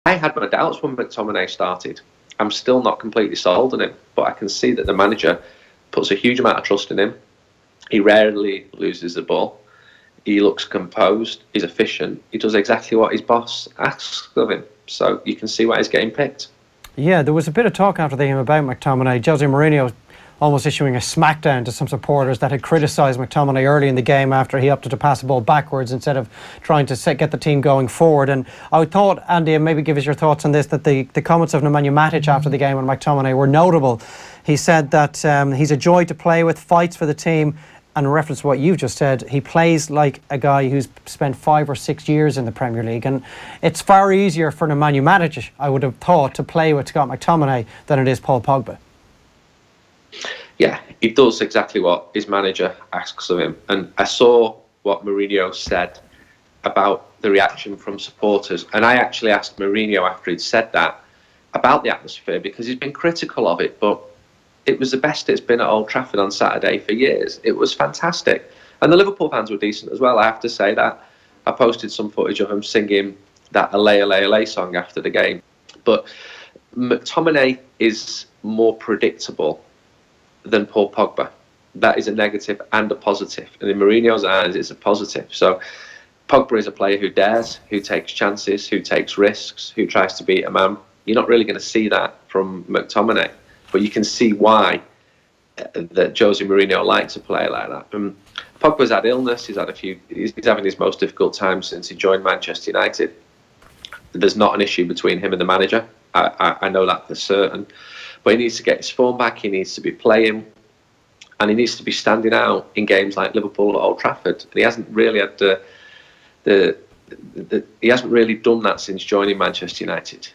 I had my doubts when McTominay started. I'm still not completely sold on him, but I can see that the manager puts a huge amount of trust in him. He rarely loses the ball. He looks composed. He's efficient. He does exactly what his boss asks of him. So you can see why he's getting picked. Yeah, there was a bit of talk after the game about McTominay. Jose Mourinho almost issuing a smackdown to some supporters that had criticised McTominay early in the game after he opted to pass the ball backwards instead of trying to get the team going forward. And I thought, Andy, and maybe give us your thoughts on this, that the comments of Nemanja Matic after the game on McTominay were notable. He said that he's a joy to play with, fights for the team, and in reference to what you've just said, he plays like a guy who's spent 5 or 6 years in the Premier League, and it's far easier for Nemanja Matic, I would have thought, to play with Scott McTominay than it is Paul Pogba. Yeah, he does exactly what his manager asks of him. And I saw what Mourinho said about the reaction from supporters. And I actually asked Mourinho after he'd said that about the atmosphere, because he's been critical of it. But it was the best it's been at Old Trafford on Saturday for years. It was fantastic. And the Liverpool fans were decent as well, I have to say that. I posted some footage of him singing that Allez, Allez, Allez song after the game. But McTominay is more predictable than Paul Pogba. That is a negative and a positive. And in Mourinho's eyes, it's a positive. So Pogba is a player who dares, who takes chances, who takes risks, who tries to beat a man. You're not really going to see that from McTominay, but you can see why that Jose Mourinho likes a player like that. Pogba's had illness. He's having his most difficult time since he joined Manchester United. There's not an issue between him and the manager. I know that for certain. But he needs to get his form back, he needs to be playing, and he needs to be standing out in games like Liverpool or Old Trafford. And he hasn't really had he hasn't really done that since joining Manchester United.